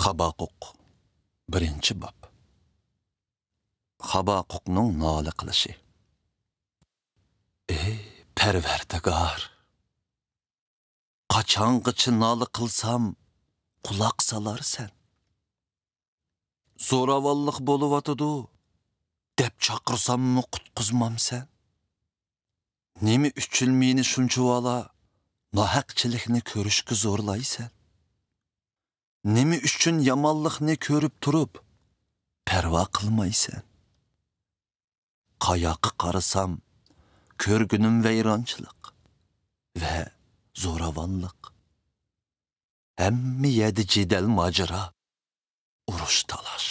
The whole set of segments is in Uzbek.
Habaquq 1-bob. Habaquqning nola qilishi. Ey Parvardigor, qachongacha nola qilsam quloq solarsan? Zo'ravonlik bo'lyotidi deb chaqirsammi qutqizmamsan? Nima uchun meni shunchavala nohaqchilikni ko'rishga zo'rlaysan? Nima uchun yomonlikni ko'rib turib parvo qilmaysan? Qayoqqa qarasam ko'rgunim vayronchilik va zo'ravonlik. Hamma yerda jidal mojaro, urush talash.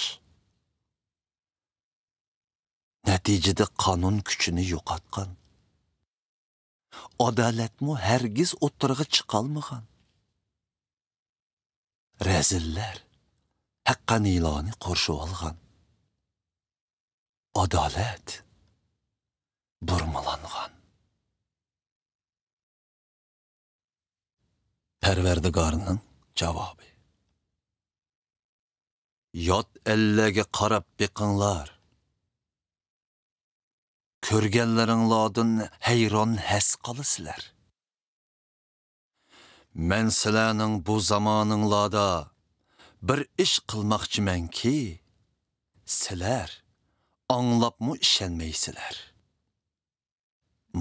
Natijada qonun kuchini yo'qotgan. Adolatmi hargiz o'tirg'i chiqolmagan. Rezillar haqqaniylarni qorshib olgan. Adolat burmalangan. Parvardigorning javobi. Yot ellarga qarab beqinglar. Ko'rganlaringlardan hayron has qolasizlar. Men sizlarning bu zamoninglarda bir ish qilmoqchimanki, sizlar anglabmı ishonmaysizlar.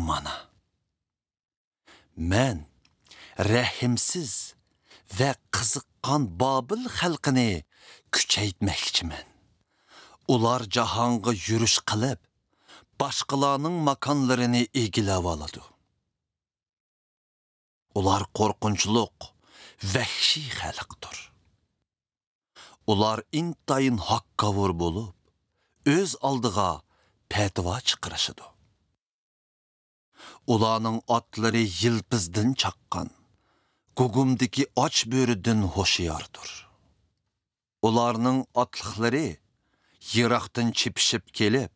Mana men rahimsiz ve qiziqqan Babil xalqini kuchaytmoqchiman. Ular jahonga yurish qilib, başqalarning makonlarini egilab oladi. Ular qo'rqinchliq, vahshiy xalqdir. Ular intayin haqqavur bo'lib, o'z oldiga fatvo chiqarishadi. Ularning otlari yilpizdan chaqqan, gugumdagi och bo'ridan ho'shiyordir. Ularning otliqlari yiroqdan chepishib kelib,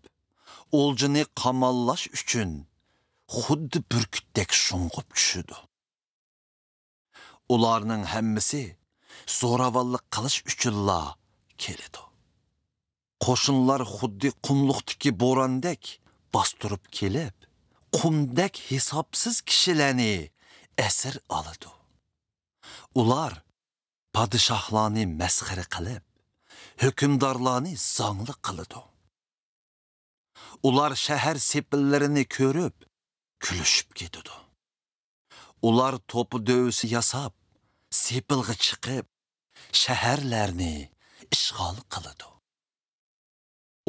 o'ljini qamallash uchun xuddi burkutdek shung'ib tushidi. Ularning hammasi zo'ravonlik qilish uchunla keladi. Qo'shinlar xuddi qumluqdagi bo'rondek bostirib kelib, qumdek hisobsiz kishilarni asir oladi. Ular podshohlarni masxara qilib, hukmdorlarni zongli qiladi. Ular shahar sepillarini ko'rib, kulishib ketadi. Ular to'pi dövüsü yasab, sepilg'i chiqib, shaharlarni ishg'ol qiladi.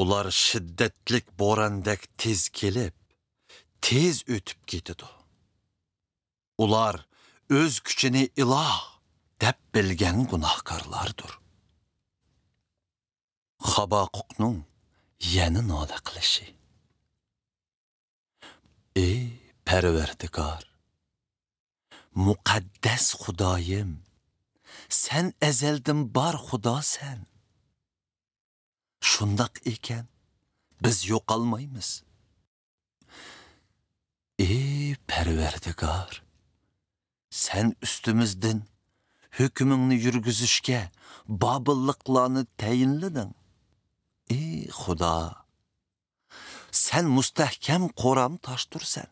Ular shiddatlik bo'rondek tez kelib, tez o'tib ketadi. Ular o'z kuchini iloh deb bilgan gunohkorlardir. Habaquqning yana nola qilishi. Ey Parvardigor, muqaddas Xudoyim, sen ezeldan bar Xudosan. Shundoq ekan, biz yo'qolmaymiz. Ey Parvardigor, sen ustimizdan hukmingni yurgizishga Babilliklarni tayinlading. Ey Xudo, sen mustahkam qo'ram toshtursan.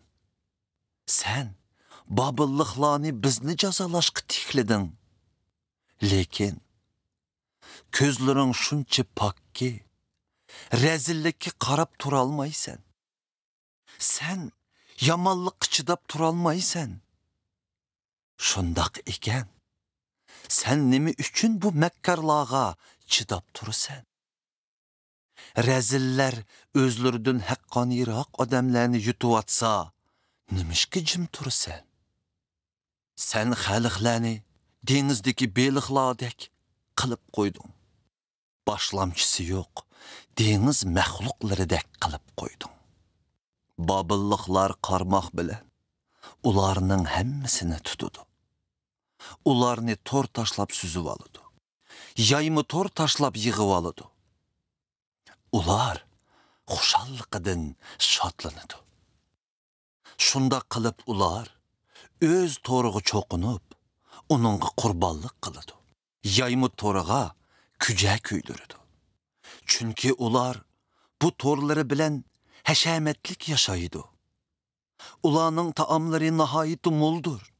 Sen Babilliklarni bizni jazolashga tiklading. Lekin ko'zlaring shuncha pokki, rezillikka qarab tura olmaysan. Sen yomonlikqa chidab tura olmaysan. Shundoq ekan, sen nima uchun bu makkarlarga chidab tursan? Rezillar o'zlaridan haqqoniyroq odamlarni yutuvatsa, nimishga jim tursan? Sen xalqlarni dengizdagi beliqlardek qilib qo'yding. Boshlamchisi yo'q, dengiz maxluqlaridek qilib qo'yding. Babilliklar qarmoq bilan ularning hammasini tutadi. Ularni to'r tashlab suzib oladi. Yaymi to'r tashlab yig'ib oladi. Ular xushalliqidan shodlanadi. Shunda qilib ular o'z to'rig'i cho'qinib, uningga qurbonlik qiladi. Yaymi to'riga küce küydürüdü. Çünkü ular bu torları bilen heşemetlik yaşaydı. Ularning taamları nahayeti muldur.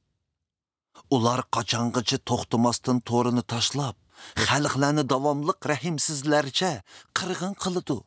Ular qaçangıcı toxtumasdan torini taşlap, xalqlarni davamlıq rahimsizlerce qırğın qılıdı.